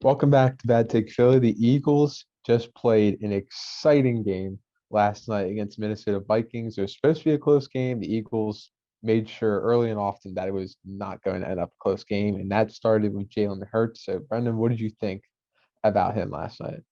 Welcome back to Bad Take Philly. The Eagles just played an exciting game last night against Minnesota Vikings. It was supposed to be a close game. The Eagles made sure early and often that it was not going to end up a close game, and that started with Jalen Hurts. So, Brendan, what did you think about him last night?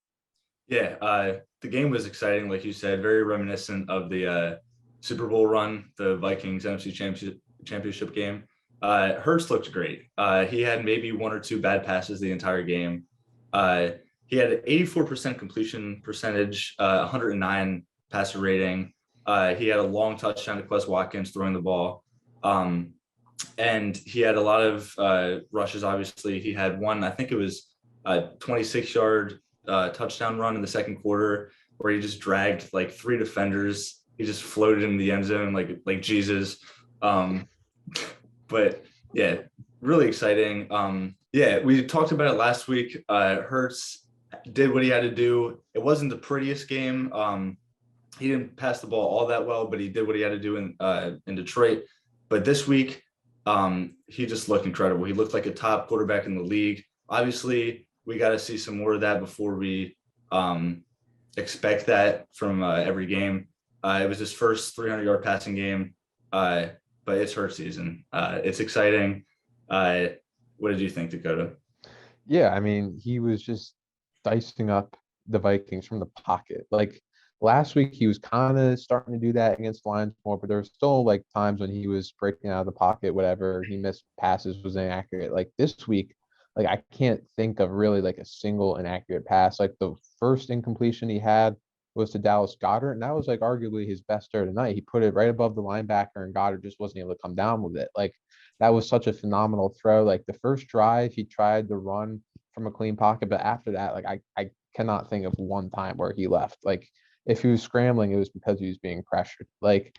Yeah, the game was exciting, like you said, very reminiscent of the Super Bowl run, the Vikings NFC championship game. Hurts looked great. He had maybe one or two bad passes the entire game. Uh, he had an 84% completion percentage, 109 passer rating. He had a long touchdown to Quez Watkins throwing the ball. Um, and he had a lot of rushes, obviously. He had one, I think it was a 26-yard touchdown run in the second quarter where he just dragged like three defenders. He just floated in the end zone like Jesus. Um, but yeah, really exciting. Yeah, we talked about it last week. Hurts did what he had to do. It wasn't the prettiest game. He didn't pass the ball all that well, but he did what he had to do in Detroit. But this week, he just looked incredible. He looked like a top quarterback in the league. Obviously, we got to see some more of that before we expect that from every game. It was his first 300-yard passing game, but it's her season. It's exciting. Uh, what did you think, Dakota? Yeah, I mean, he was just dicing up the Vikings from the pocket. Like last week, he was kind of starting to do that against the Lions more, but there were still like times when he was breaking out of the pocket, whatever. He missed passes, was inaccurate. Like this week, like I can't think of really like a single inaccurate pass. Like the first incompletion he had was to Dallas Goddard, and that was like arguably his best throw tonight. He put it right above the linebacker, and Goddard just wasn't able to come down with it. Like that was such a phenomenal throw. Like the first drive, he tried to run from a clean pocket, but after that, like I cannot think of one time where he left. Like if he was scrambling, it was because he was being pressured. Like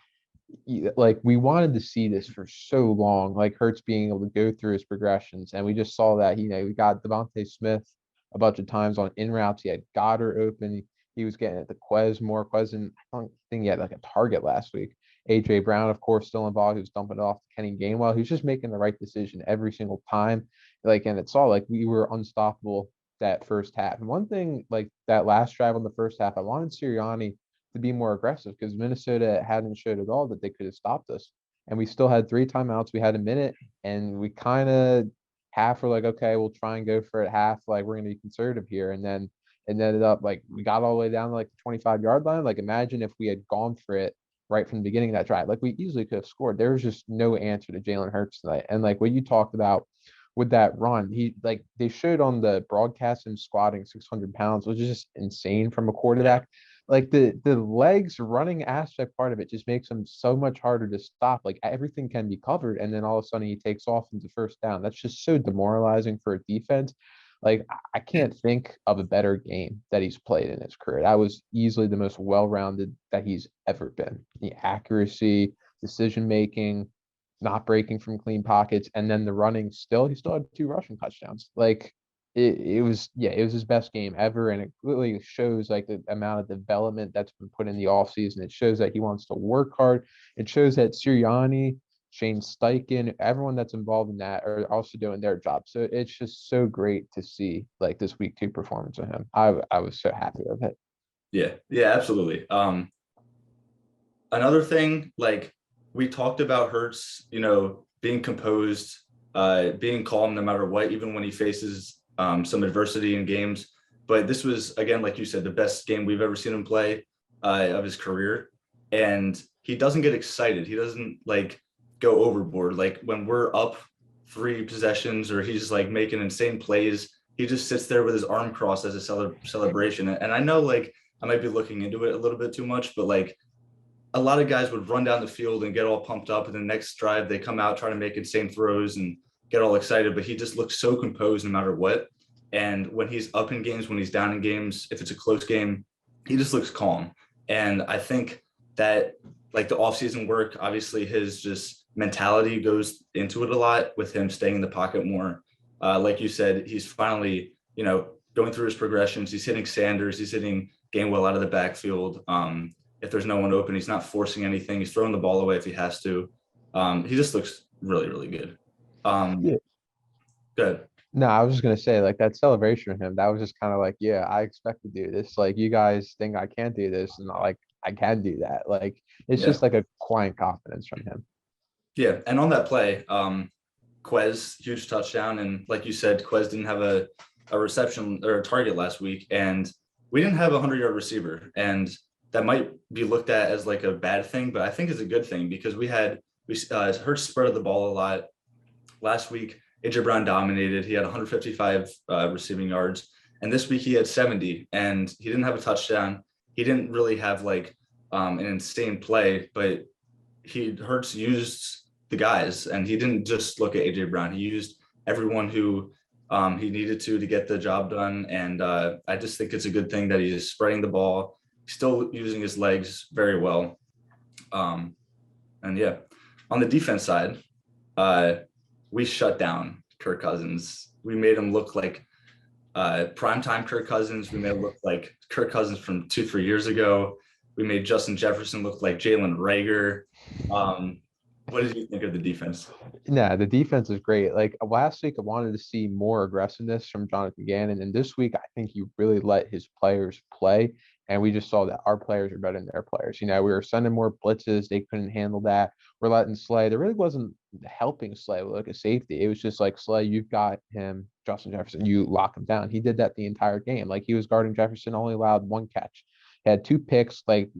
we wanted to see this for so long, like Hurts being able to go through his progressions, and we just saw that. We got Devontae Smith a bunch of times on in routes. He had Goddard open. He was getting at the Quez more. Quez, and I don't think he had like a target last week. AJ Brown, of course, still involved. He was dumping it off to Kenny Gainwell. He was just making the right decision every single time. Like, and it's all like we were unstoppable that first half. And one thing, like that last drive on the first half, I wanted Sirianni to be more aggressive because Minnesota hadn't showed at all that they could have stopped us. And we still had three timeouts. We had a minute, and we kind of half were like, okay, we'll try and go for it. Half like we're gonna be conservative here, and then it ended up like we got all the way down to like the 25-yard line. Like imagine if we had gone for it right from the beginning of that drive. Like we easily could have scored. There was just no answer to Jalen Hurts tonight. And like what you talked about with that run, he like they showed on the broadcast him squatting 600 pounds, which is just insane from a quarterback. Like the legs running aspect part of it just makes him so much harder to stop. Like everything can be covered, and then all of a sudden he takes off into first down. That's just so demoralizing for a defense. Like I can't think of a better game that he's played in his career. That was easily the most well-rounded that he's ever been. The accuracy, decision making, not breaking from clean pockets, and then the running still, he still had two rushing touchdowns. Like it was, yeah, it was his best game ever. And it really shows like the amount of development that's been put in the offseason. It shows that he wants to work hard. It shows that Sirianni, Shane Steichen, everyone that's involved in that are also doing their job. So it's just so great to see like this week two performance of him. I was so happy with it. Yeah, yeah, absolutely. Another thing, like we talked about Hurts, being composed, being calm no matter what, even when he faces some adversity in games. But this was, again, like you said, the best game we've ever seen him play of his career. And he doesn't get excited. He doesn't like go overboard. Like when we're up three possessions or he's like making insane plays, he just sits there with his arm crossed as a celebration. And I know like I might be looking into it a little bit too much, but like a lot of guys would run down the field and get all pumped up, and the next drive they come out trying to make insane throws and get all excited. But he just looks so composed no matter what. And when he's up in games, when he's down in games, if it's a close game, he just looks calm. And I think that like the offseason work, obviously his just mentality goes into it a lot with him staying in the pocket more. Like you said, he's finally, going through his progressions. He's hitting Sanders, he's hitting Gainwell out of the backfield. If there's no one open, he's not forcing anything. He's throwing the ball away if he has to. He just looks really, really good. Yeah. Good. No, I was just gonna say like that celebration from him. That was just kind of like, yeah, I expect to do this. Like you guys think I can't do this, and like I can do that. Like it's Yeah. just like a quiet confidence from him. Yeah. And on that play, Quez, huge touchdown. And like you said, Quez didn't have a reception or a target last week. And we didn't have a 100-yard receiver. And that might be looked at as like a bad thing, but I think it's a good thing because we Hurts spread the ball a lot last week. AJ Brown dominated. He had 155 receiving yards. And this week he had 70 and he didn't have a touchdown. He didn't really have like an insane play, but Hurts used the guys, and he didn't just look at AJ Brown. He used everyone who he needed to get the job done. And I just think it's a good thing that he's spreading the ball, still using his legs very well. And yeah, on the defense side, we shut down Kirk Cousins. We made him look like primetime Kirk Cousins. We made him look like Kirk Cousins from 2-3 years ago. We made Justin Jefferson look like Jalen Rager. What did you think of the defense? Nah, the defense is great. Like last week, I wanted to see more aggressiveness from Jonathan Gannon, and this week, I think he really let his players play, and we just saw that our players are better than their players. You know, we were sending more blitzes; they couldn't handle that. We're letting Slay. There really wasn't helping Slay with like a safety. It was just like Slay, you've got him, Justin Jefferson. You lock him down. He did that the entire game. Like he was guarding Jefferson, only allowed one catch. He had two picks. Like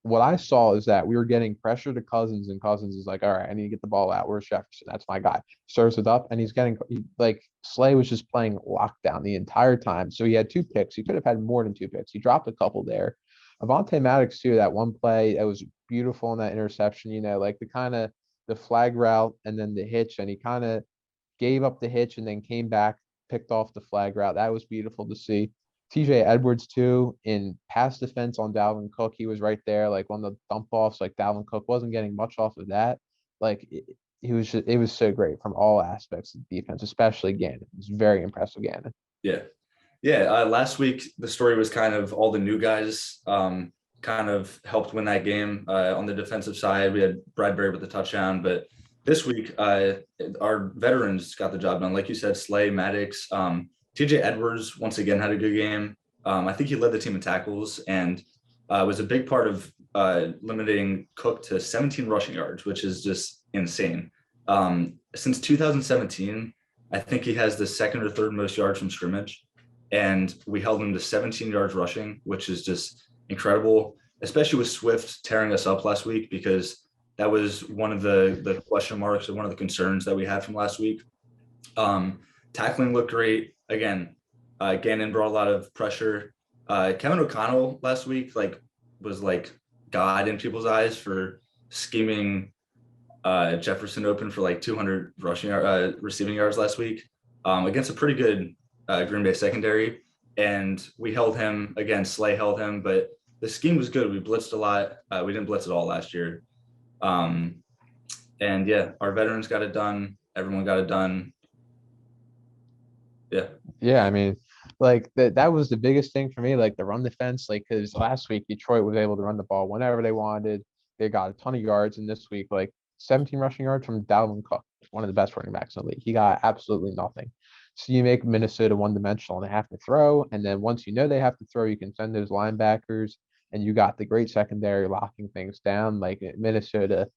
what I saw is that we were getting pressure to Cousins, and Cousins is like, all right, I need to get the ball out. Where's Jefferson? That's my guy. Serves it up, and he's getting like Slay was just playing lockdown the entire time. So he had two picks. He could have had more than two picks. He dropped a couple there. Avonte Maddox too. That one play that was beautiful in that interception. You know, like the kind of the flag route and then the hitch, and he kind of gave up the hitch and then came back, picked off the flag route. That was beautiful to see. TJ Edwards too in pass defense on Dalvin Cook. He was right there, like on the dump offs. Like Dalvin Cook wasn't getting much off of that. Like he was just, it was so great from all aspects of the defense, especially Gannon. It was very impressive, Gannon. Yeah. Yeah. Last week, the story was kind of all the new guys kind of helped win that game. On the defensive side, we had Bradbury with the touchdown, but this week, our veterans got the job done. Like you said, Slay, Maddox, TJ Edwards once again had a good game. I think he led the team in tackles and was a big part of limiting Cook to 17 rushing yards, which is just insane. Since 2017, I think he has the second or third most yards from scrimmage, and we held him to 17 yards rushing, which is just incredible, especially with Swift tearing us up last week, because that was one of the question marks and one of the concerns that we had from last week. Tackling looked great. Again, Gannon brought a lot of pressure. Kevin O'Connell last week was like God in people's eyes for scheming Jefferson open for like 200 receiving yards last week against a pretty good Green Bay secondary. And we held him again. Slay held him, but the scheme was good. We blitzed a lot. We didn't blitz at all last year. And yeah, our veterans got it done. Everyone got it done. Yeah. Yeah, I mean, like that was the biggest thing for me, like the run defense, like because last week Detroit was able to run the ball whenever they wanted. They got a ton of yards, and this week, like 17 rushing yards from Dalvin Cook, one of the best running backs in the league. He got absolutely nothing. So you make Minnesota one-dimensional and they have to throw, and then once you know they have to throw, you can send those linebackers, and you got the great secondary locking things down. Like Minnesota,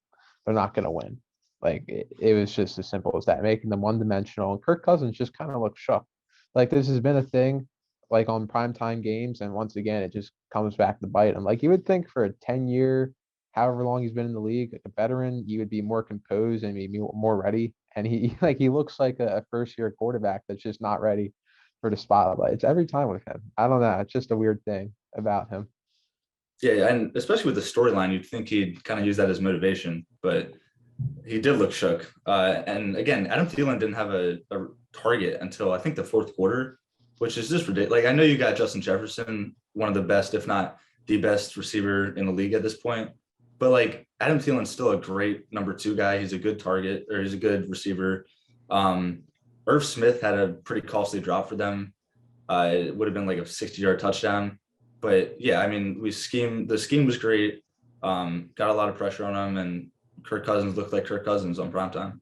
they're not going to win. Like it was just as simple as that, making them one-dimensional. And Kirk Cousins just kind of looked shook. Like this has been a thing, like on primetime games, and once again, it just comes back to bite him. Like you would think for a 10-year, however long he's been in the league, like a veteran, you would be more composed and maybe more ready. And he like he looks like a first-year quarterback that's just not ready for the spotlight. It's every time with him. I don't know. It's just a weird thing about him. Yeah, and especially with the storyline, you'd think he'd kind of use that as motivation, but he did look shook. And again, Adam Thielen didn't have a target until I think the fourth quarter, which is just ridiculous. Like I know you got Justin Jefferson, one of the best, if not the best receiver in the league at this point, but like Adam Thielen's still a great number 2 guy. He's a good target, or he's a good receiver. Irv Smith had a pretty costly drop for them. It would have been like a 60-yard touchdown. But yeah, I mean, the scheme was great. Got a lot of pressure on him, and Kirk Cousins looked like Kirk Cousins on primetime.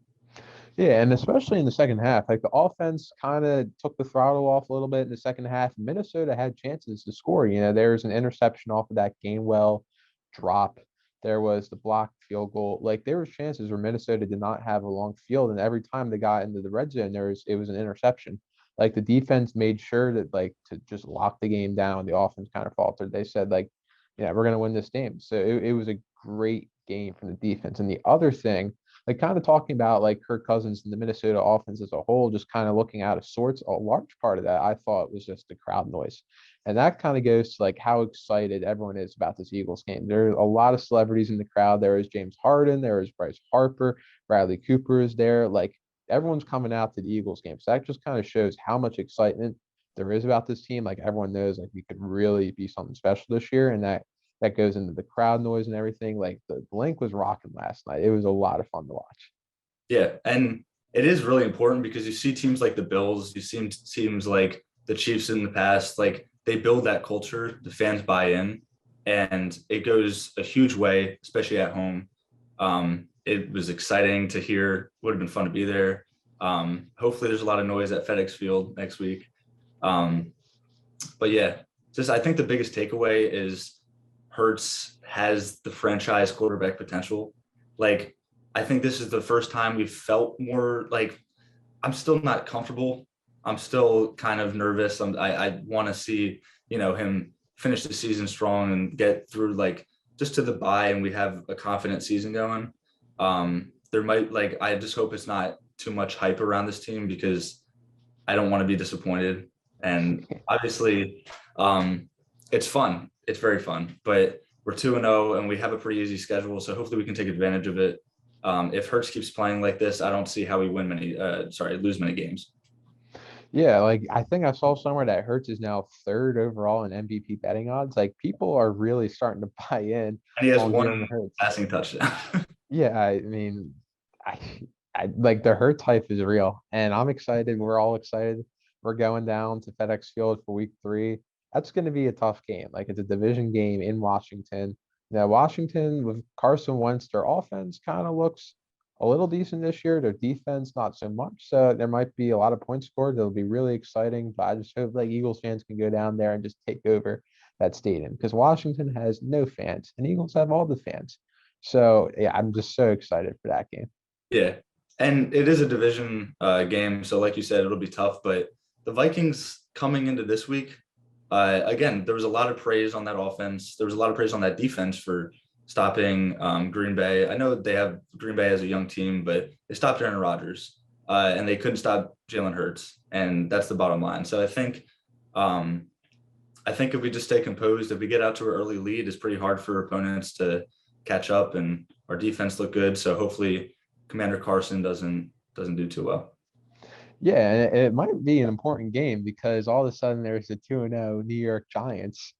Yeah, and especially in the second half, like the offense kind of took the throttle off a little bit in the second half. Minnesota had chances to score. There was an interception off of that Gainwell drop. There was the blocked field goal. Like there was chances where Minnesota did not have a long field, and every time they got into the red zone, it was an interception. Like the defense made sure that like to just lock the game down. The offense kind of faltered. They said like, yeah, we're gonna win this game. So it was a great game from the defense. And the other thing like kind of talking about like Kirk Cousins and the Minnesota offense as a whole, just kind of looking out of sorts. A large part of that I thought was just the crowd noise. And that kind of goes to like how excited everyone is about this Eagles game. There are a lot of celebrities in the crowd. There is James Harden, there is Bryce Harper, Bradley Cooper is there. Like everyone's coming out to the Eagles game. So that just kind of shows how much excitement there is about this team. Like everyone knows like we could really be something special this year. And that goes into the crowd noise and everything. Like the Blink was rocking last night. It was a lot of fun to watch. Yeah, and it is really important because you see teams like the Bills, you see teams like the Chiefs in the past, like they build that culture, the fans buy in, and it goes a huge way, especially at home. It was exciting to hear. Would have been fun to be there. Hopefully, there's a lot of noise at FedEx Field next week. Um, but yeah, just I think the biggest takeaway is Hurts has the franchise quarterback potential. Like, I think this is the first time we've felt more like I'm still not comfortable. I'm still kind of nervous. I want to see, him finish the season strong and get through like just to the bye and we have a confident season going. There might like, I just hope it's not too much hype around this team because I don't want to be disappointed. And obviously, it's fun. It's very fun, but we're 2-0 and we have a pretty easy schedule. So hopefully we can take advantage of it. If Hurts keeps playing like this, I don't see how we lose many games. Yeah, like I think I saw somewhere that Hurts is now third overall in MVP betting odds. Like people are really starting to buy in And he has on Jalen one Hurts. passing touchdown. Yeah, I mean, I, I like the Hurts hype is real, and I'm excited. We're all excited. We're going down to FedEx Field for Week 3. That's going to be a tough game. Like it's a division game in Washington. Now, Washington with Carson Wentz, their offense kind of looks a little decent this year. Their defense, not so much. So there might be a lot of points scored. That'll be really exciting. But I just hope like Eagles fans can go down there and just take over that stadium because Washington has no fans and Eagles have all the fans. So yeah, I'm just so excited for that game. Yeah. And it is a division game. So, like you said, it'll be tough. But the Vikings coming into this week, again, there was a lot of praise on that offense. There was a lot of praise on that defense for stopping Green Bay. I know they have Green Bay as a young team, but they stopped Aaron Rodgers and they couldn't stop Jalen Hurts. And that's the bottom line. So I think if we just stay composed, if we get out to an early lead, it's pretty hard for opponents to catch up and our defense look good. So hopefully Commander Carson doesn't do too well. Yeah, and it might be an important game because all of a sudden there's the 2-0 New York Giants.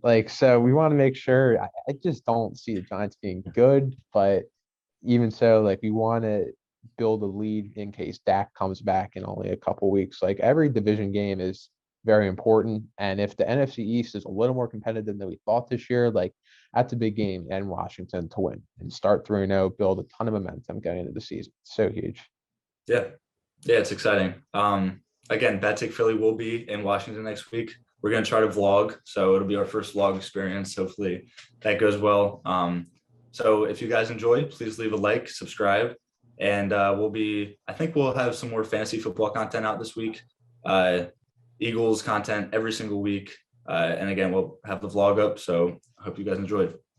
Like, so we want to make sure. I just don't see the Giants being good, but even so, like we want to build a lead in case Dak comes back in only a couple weeks. Like every division game is very important, and if the NFC East is a little more competitive than we thought this year, like that's a big game in Washington to win and start 3-0, build a ton of momentum going into the season. So huge. Yeah. Yeah, it's exciting. Again, Bad Take Philly will be in Washington next week. We're going to try to vlog. So it'll be our first vlog experience. Hopefully that goes well. So if you guys enjoyed, please leave a like, subscribe, and I think we'll have some more fantasy football content out this week. Eagles content every single week. And again, we'll have the vlog up. So I hope you guys enjoyed.